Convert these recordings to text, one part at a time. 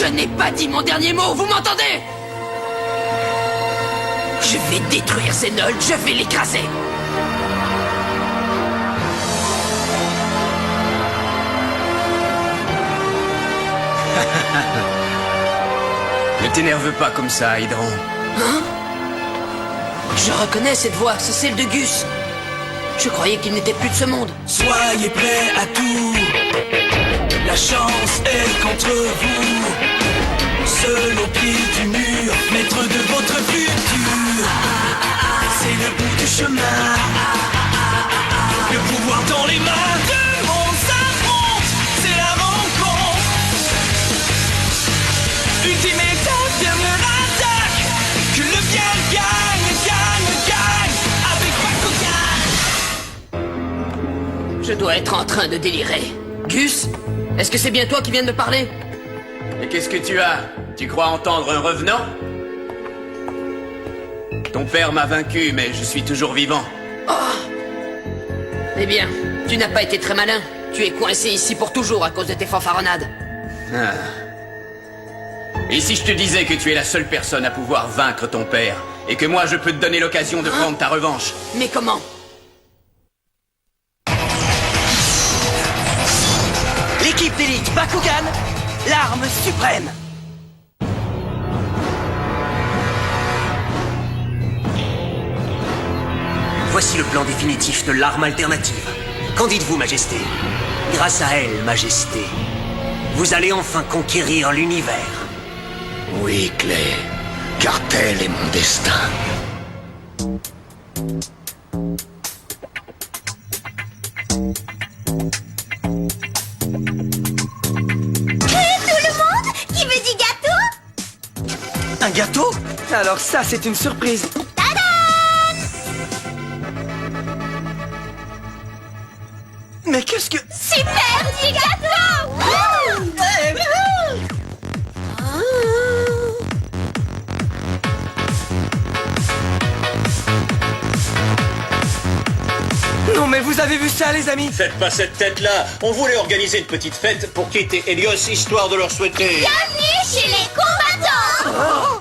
n'ai pas dit mon dernier mot, vous m'entendez? Je vais détruire Zenold, je vais l'écraser. Ne t'énerve pas comme ça, Hydron. Hein? Je reconnais cette voix, c'est celle de Gus. Je croyais qu'il n'était plus de ce monde. Soyez prêts à tout. La chance est contre vous. Seul au pied du mur, maître de votre futur. C'est le bout du chemin. Le pouvoir dans les mains. Deux mondes s'affrontent. C'est la rencontre. Ultimate dernière attaque. Que le bien gagne, gagne, gagne. Avec Bakugan. Je dois être en train de délirer. Gus, est-ce que c'est bien toi qui viens de me parler? Et qu'est-ce que tu as? Tu crois entendre un revenant? Ton père m'a vaincu, mais je suis toujours vivant. Oh! Eh bien, tu n'as pas été très malin. Tu es coincé ici pour toujours à cause de tes fanfaronnades. Ah. Et si je te disais que tu es la seule personne à pouvoir vaincre ton père, et que moi je peux te donner l'occasion de prendre ta revanche? Mais comment? L'équipe d'élite Bakugan, l'arme suprême. Voici le plan définitif de l'arme alternative. Qu'en dites-vous, Majesté? Grâce à elle, Majesté, vous allez enfin conquérir l'univers. Oui, Clay, car tel est mon destin. Un gâteau? Alors ça, c'est une surprise. Mais qu'est-ce que... Super petit gâteau! Non mais vous avez vu ça, les amis? Faites pas cette tête-là. On voulait organiser une petite fête pour Kit et Helios, histoire de leur souhaiter... Bienvenue chez les combattants!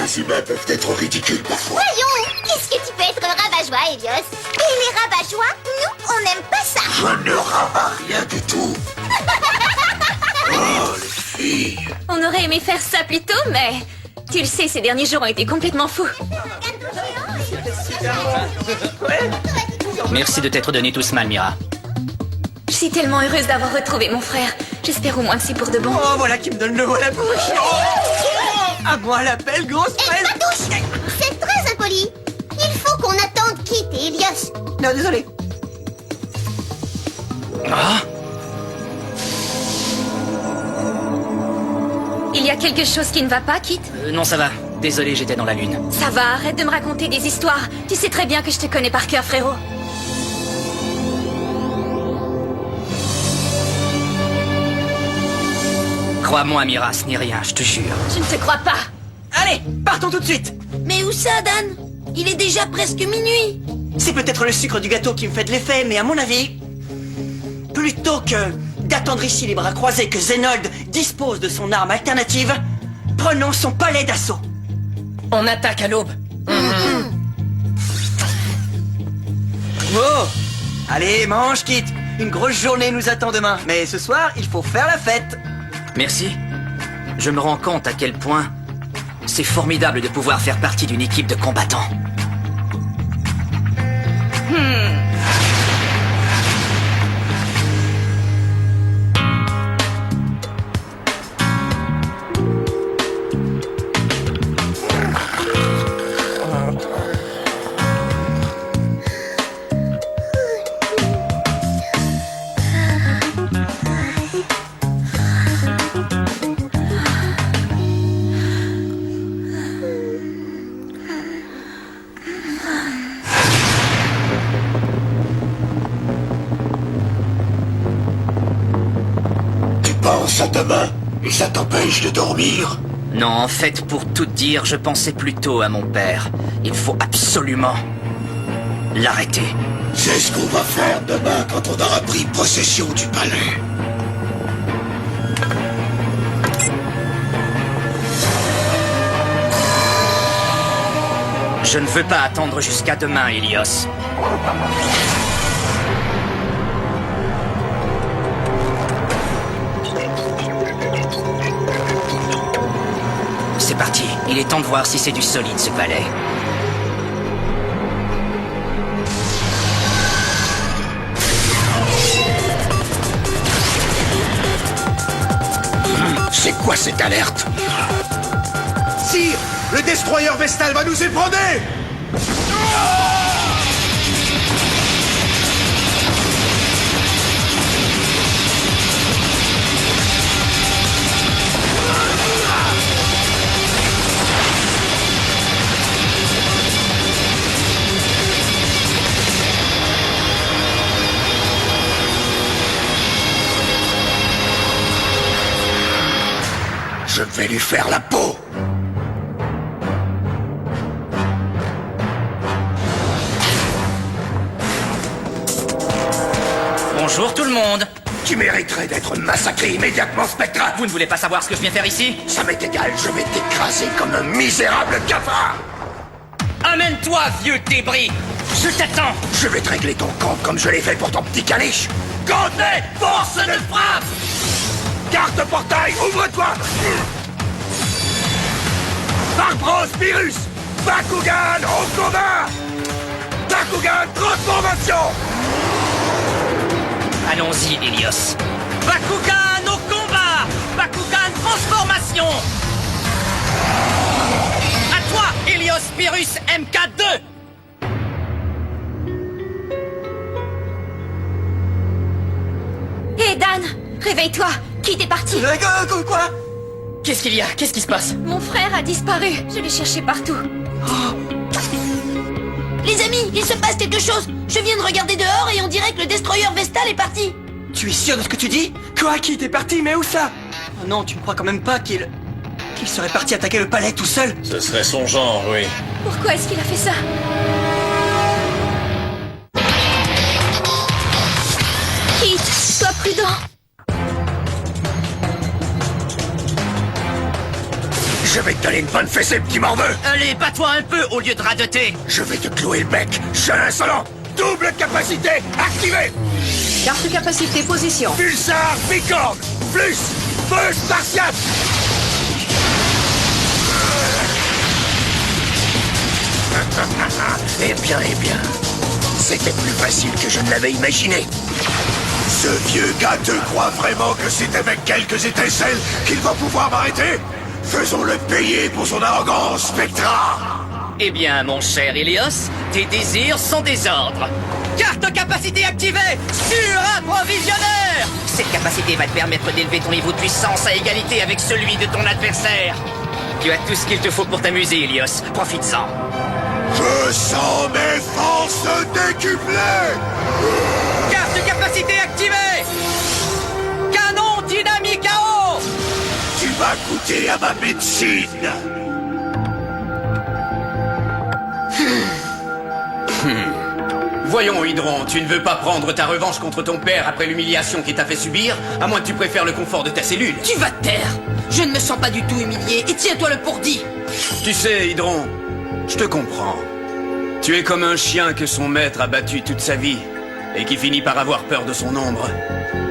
Les humains peuvent être ridicules parfois. Voyons, qu'est-ce que tu peux être rabat-joie, Helios? Et les rabat-joie, nous, on n'aime pas ça! Je ne rabats rien du tout. Oh, les filles. On aurait aimé faire ça plus tôt, mais... Tu le sais, ces derniers jours ont été complètement fous. Merci de t'être donné tout ce mal, Mira. Je suis tellement heureuse d'avoir retrouvé mon frère. J'espère au moins que c'est pour de bon. Oh, voilà qui me donne le mot à la bouche. Oh, à moi la belle grosse Et fraise. pas touche! C'est très impoli! Il faut qu'on attende Kit et Helios. Non, désolé. Il y a quelque chose qui ne va pas, Kit? Non, ça va. Désolé, j'étais dans la lune. Ça va, arrête de me raconter des histoires. Tu sais très bien que je te connais par cœur, frérot. Crois-moi, Mira, ce n'est rien, je te jure. Je ne te crois pas. Allez, partons tout de suite. Mais où ça, Dan? Il est déjà presque minuit. C'est peut-être le sucre du gâteau qui me fait de l'effet, mais à mon avis, plutôt que d'attendre ici les bras croisés que Zenold dispose de son arme alternative, prenons son palais d'assaut. On attaque à l'aube. Oh! Allez, mange, Kit. Une grosse journée nous attend demain. Mais ce soir, il faut faire la fête. Merci. Je me rends compte à quel point c'est formidable de pouvoir faire partie d'une équipe de combattants. Pense à demain et ça t'empêche de dormir? Non, en fait, pour tout dire, je pensais plutôt à mon père. Il faut absolument l'arrêter. C'est ce qu'on va faire demain quand on aura pris possession du palais. Je ne veux pas attendre jusqu'à demain, Helios. C'est parti. Il est temps de voir si c'est du solide, ce palais. C'est quoi cette alerte? Sire, le destroyer Vestal va nous ébranler! Je vais lui faire la peau. Bonjour tout le monde. Tu mériterais d'être massacré immédiatement, Spectra. Vous ne voulez pas savoir ce que je viens faire ici? Ça m'est égal, je vais t'écraser comme un misérable cafard. Amène-toi, vieux débris. Je t'attends. Je vais te régler ton compte comme je l'ai fait pour ton petit caniche. Condé, force de frappe. Carte portail, ouvre-toi. Barbros, virus. Bakugan, au combat. Bakugan, transformation. Allons-y, Helios. Bakugan au combat! Bakugan transformation! À toi, Helios Pyrrhus MK2! Hé, Dan! Réveille-toi! Qui t'est parti? Quoi? Qu'est-ce qu'il y a? Qu'est-ce qui se passe? Mon frère a disparu. Je l'ai cherché partout. Les amis, il se passe quelque chose. Je viens de regarder dehors et on dirait que le destroyer Vestal est parti. Tu es sûr de ce que tu dis? Quoi? Qui était parti? Mais où ça? Oh non, tu ne crois quand même pas qu'il serait parti attaquer le palais tout seul? Ce serait son genre, oui. Pourquoi est-ce qu'il a fait ça? Kit, sois prudent. Je vais te donner une bonne fessée, petit morveux. Allez, bats-toi un peu au lieu de radoter. Je vais te clouer le bec, jeune insolent. Double capacité activée. Carte capacité position. Pulsar bicorne, plus feu spartiate. Eh bien, c'était plus facile que je ne l'avais imaginé. Ce vieux gars te croit vraiment que c'est avec quelques étincelles qu'il va pouvoir m'arrêter? Faisons-le payer pour son arrogance, Spectra. Eh bien, mon cher Helios, tes désirs sont des ordres. Carte capacité activée! Sur-approvisionnaire! Cette capacité va te permettre d'élever ton niveau de puissance à égalité avec celui de ton adversaire. Tu as tout ce qu'il te faut pour t'amuser, Helios. Profites-en. Je sens mes forces décuplées. Carte capacité activée! Canon dynamique à eau! Tu vas goûter à ma médecine. Voyons, Hydron, tu ne veux pas prendre ta revanche contre ton père après l'humiliation qu'il t'a fait subir, à moins que tu préfères le confort de ta cellule. Tu vas te taire. Je ne me sens pas du tout humilié et tiens-toi le pour dit. Tu sais, Hydron, je te comprends. Tu es comme un chien que son maître a battu toute sa vie et qui finit par avoir peur de son ombre.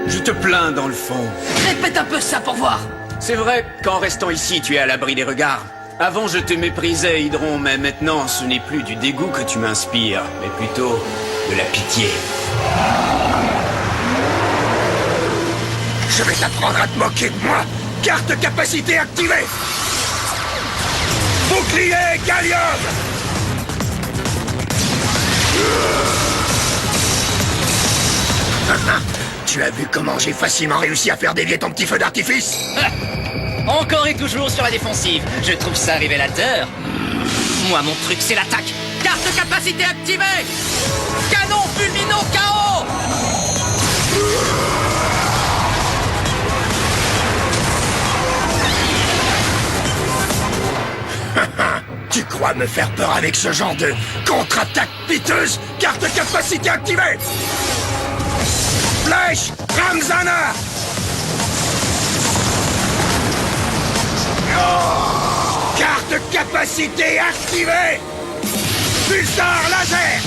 Je te plains dans le fond. Répète un peu ça pour voir. C'est vrai qu'en restant ici, tu es à l'abri des regards. Avant, je te méprisais, Hydron, mais maintenant, ce n'est plus du dégoût que tu m'inspires, mais plutôt de la pitié. Je vais t'apprendre à te moquer de moi. Carte capacité activée. Bouclier Gallium. Tu as vu comment j'ai facilement réussi à faire dévier ton petit feu d'artifice? Encore et toujours sur la défensive. Je trouve ça révélateur. Moi, mon truc, c'est l'attaque. Carte capacité activée! Canon fulmino KO! Tu crois me faire peur avec ce genre de contre-attaque piteuse? Carte capacité activée! Flèche Ramzana! Oh, carte capacité activée! Pulsar laser!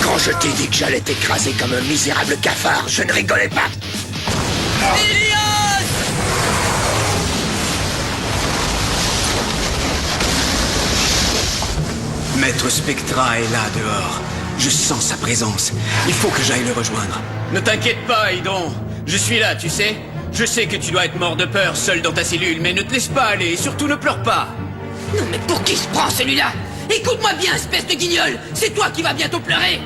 Quand je t'ai dit que j'allais t'écraser comme un misérable cafard, je ne rigolais pas. Maître Spectra est là dehors. Je sens sa présence. Il faut que j'aille le rejoindre. Ne t'inquiète pas, Hydron. Je suis là, tu sais. Je sais que tu dois être mort de peur seul dans ta cellule, mais ne te laisse pas aller et surtout ne pleure pas. Non mais pour qui se prend celui-là? Écoute-moi bien, espèce de guignol. C'est toi qui vas bientôt pleurer.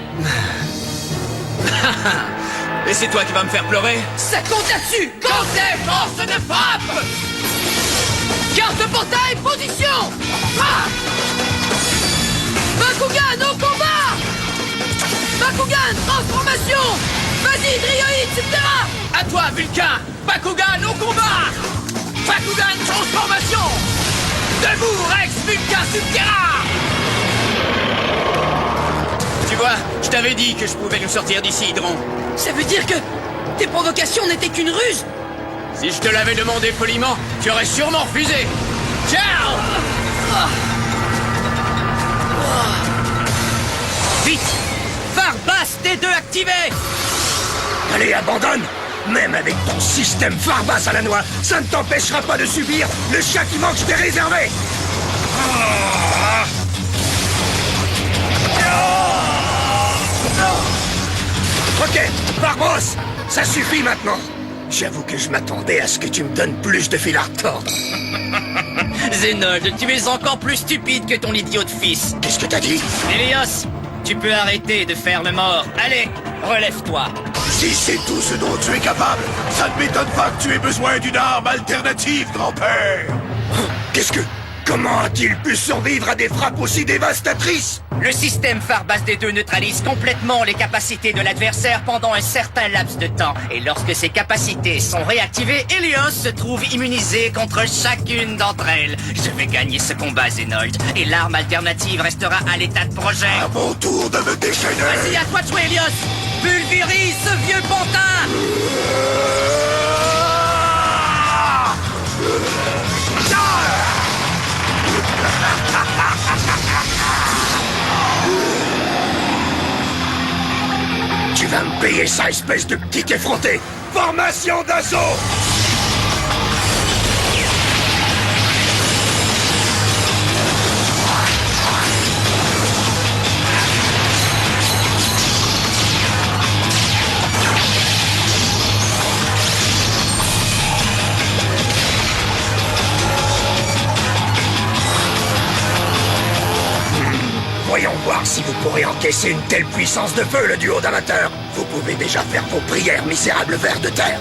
Et c'est toi qui vas me faire pleurer? Ça compte là-dessus. Comptez, force de frappe. Carte portail, position. Ah, Bakugan au combat. Bakugan, transformation. Vas-y, Drioïde, etc. À toi, Vulcain. Bakugan au combat. Bakugan transformation. Debout, Rex Vulcain Subterra. Tu vois, je t'avais dit que je pouvais nous sortir d'ici, Hydron. Ça veut dire que tes provocations n'étaient qu'une ruse? Si je te l'avais demandé poliment, tu aurais sûrement refusé. Ciao. Vite. Farbas T2 activé. Allez, abandonne! Même avec ton système Farbas à la noix, ça ne t'empêchera pas de subir le chat qui manque t'est réservé! Ok, Barbos, ça suffit maintenant. J'avoue que je m'attendais à ce que tu me donnes plus de fil à retordre. Zenold, tu es encore plus stupide que ton idiot de fils. Qu'est-ce que t'as dit? Helios, tu peux arrêter de faire le mort. Allez, relève-toi. Si c'est tout ce dont tu es capable, ça ne m'étonne pas que tu aies besoin d'une arme alternative, grand-père. Qu'est-ce que... Comment a-t-il pu survivre à des frappes aussi dévastatrices? Le système Farbas D2 neutralise complètement les capacités de l'adversaire pendant un certain laps de temps. Et lorsque ces capacités sont réactivées, Helios se trouve immunisé contre chacune d'entre elles. Je vais gagner ce combat, Zenold. Et l'arme alternative restera à l'état de projet. À mon tour de me déchaîner. Vas-y, à toi de jouer, Helios. Pulvérise ce vieux pantin. Tu vas me payer ça, espèce de petit effronté! Formation d'assaut! Voyons voir si vous pourrez encaisser une telle puissance de feu, le duo d'amateurs. Vous pouvez déjà faire vos prières, misérables vers de terre.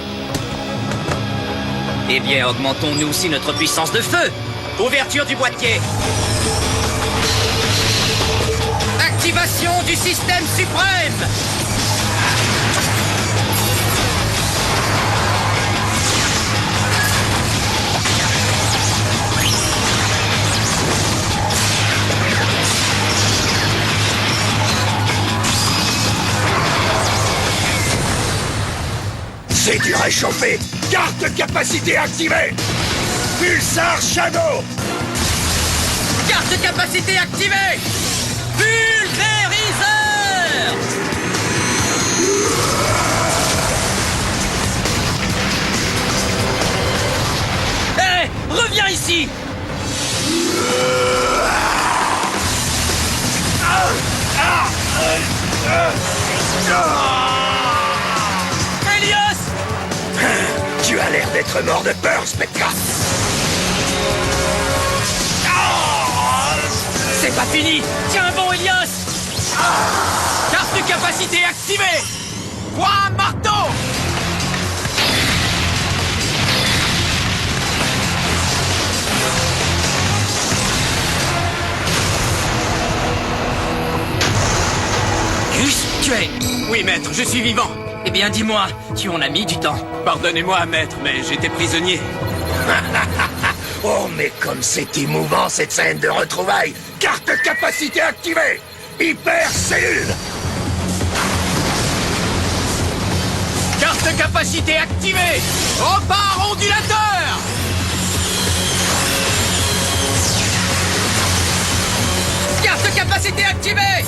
Eh bien, augmentons nous aussi notre puissance de feu. Ouverture du boîtier. Activation du système suprême. C'est du réchauffé. Carte capacité activée. Pulsar Shadow. Carte capacité activée. Pulvériseur. Hé, reviens ici. Helios. Tu as l'air d'être mort de peur, Spectra. C'est pas fini. Tiens bon, Helios. Carte de capacité activée. Point marteau. Gus, tu es... Oui, maître, je suis vivant. Eh bien, dis-moi, tu en as mis du temps. Pardonnez-moi, maître, mais j'étais prisonnier. Oh, mais comme c'est émouvant cette scène de retrouvailles. Carte capacité activée. Hyper cellule. Carte capacité activée. Repart ondulateur. Carte capacité activée.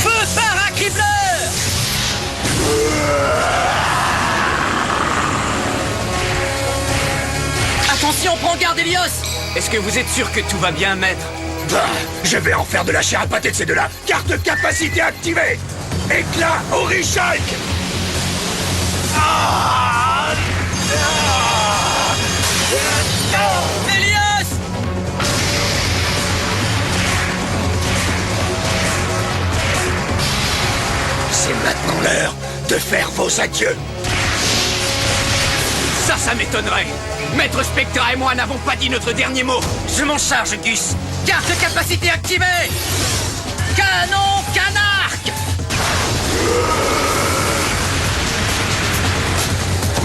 Feu paracribleur. Attention, prends garde, Helios. Est-ce que vous êtes sûr que tout va bien, maître? Bah, je vais en faire de la chair à pâté de ces deux-là. Carte capacité activée. Éclat Orishulk. Helios. C'est maintenant l'heure de faire vos adieux. Ça m'étonnerait. Maître Spectra et moi n'avons pas dit notre dernier mot. Je m'en charge, Gus. Carte capacité activée. Canon canarque.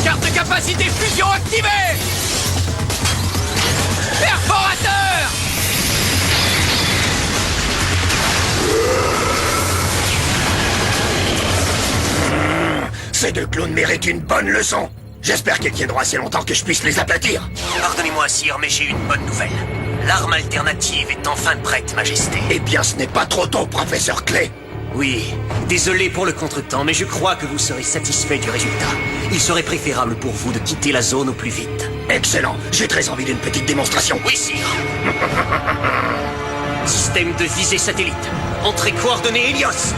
Carte capacité fusion activée. Perforateur. Ces deux clowns méritent une bonne leçon. J'espère qu'ils tiendront assez longtemps que je puisse les aplatir. Pardonnez-moi, sire, mais j'ai une bonne nouvelle. L'arme alternative est enfin prête, Majesté. Eh bien, ce n'est pas trop tôt, professeur Clay. Oui, désolé pour le contretemps, mais je crois que vous serez satisfait du résultat. Il serait préférable pour vous de quitter la zone au plus vite. Excellent. J'ai très envie d'une petite démonstration. Oui, sire. Système de visée satellite. Entrée coordonnée Helios.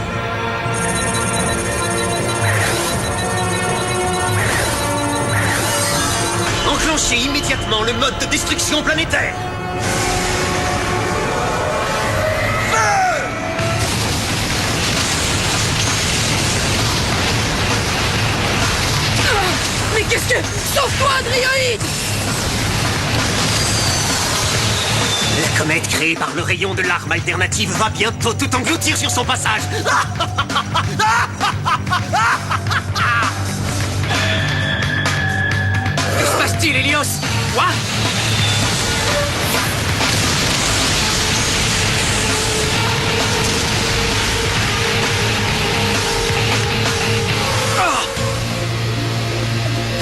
Enclenchez immédiatement le mode de destruction planétaire. Mais qu'est-ce que... Sauve-toi, Dryoïde! La comète créée par le rayon de l'arme alternative va bientôt tout engloutir sur son passage. Que se passe-t-il, Helios? Quoi?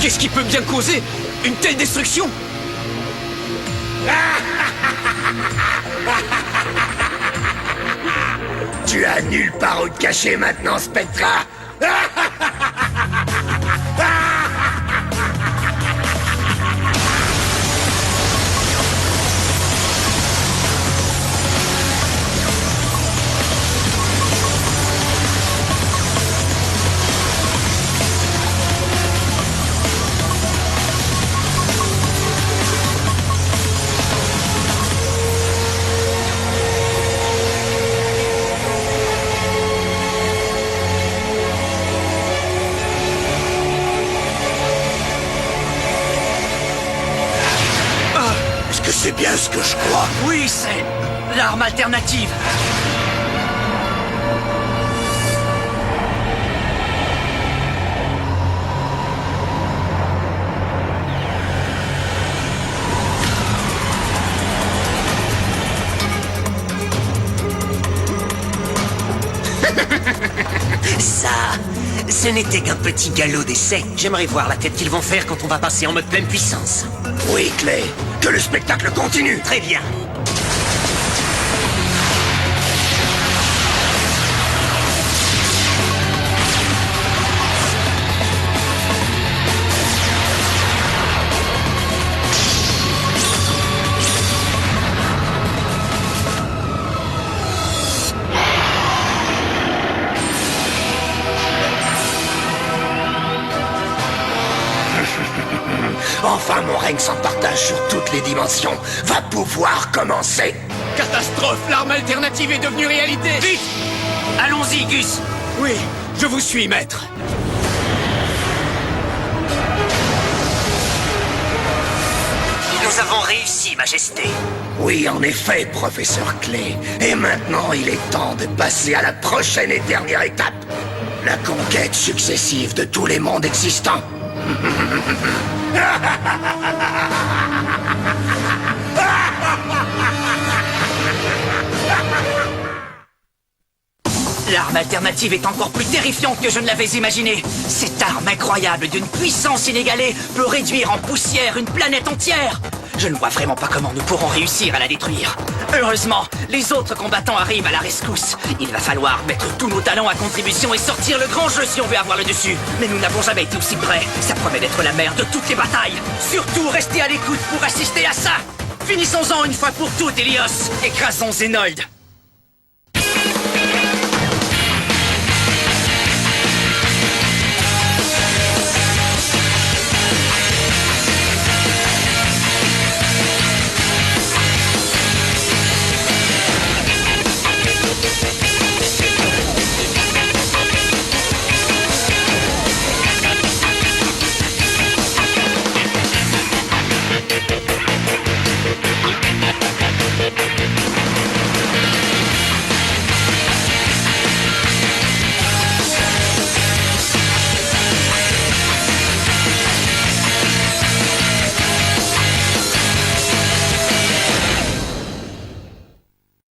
Qu'est-ce qui peut bien causer une telle destruction? Tu as nulle part où te cacher maintenant, Spectra. Est-ce que c'est bien ce que je crois? Oui, c'est l'arme alternative. Ça, ce n'était qu'un petit galop d'essai. J'aimerais voir la tête qu'ils vont faire quand on va passer en mode pleine puissance. Oui, Clay. Que le spectacle continue. Très bien. Enfin, mon règne sans partage sur toutes les dimensions va pouvoir commencer. Catastrophe! L'arme alternative est devenue réalité! Vite! Allons-y, Gus. Oui, je vous suis, maître. Nous avons réussi, Majesté. Oui, en effet, professeur Clay. Et maintenant, il est temps de passer à la prochaine et dernière étape. La conquête successive de tous les mondes existants. L'arme alternative est encore plus terrifiante que je ne l'avais imaginé. Cette arme incroyable d'une puissance inégalée peut réduire en poussière une planète entière. Je ne vois vraiment pas comment nous pourrons réussir à la détruire. Heureusement, les autres combattants arrivent à la rescousse. Il va falloir mettre tous nos talents à contribution et sortir le grand jeu si on veut avoir le dessus. Mais nous n'avons jamais été aussi près. Ça promet d'être la mère de toutes les batailles. Surtout, restez à l'écoute pour assister à ça. Finissons-en une fois pour toutes, Helios. Écrasons Zénold.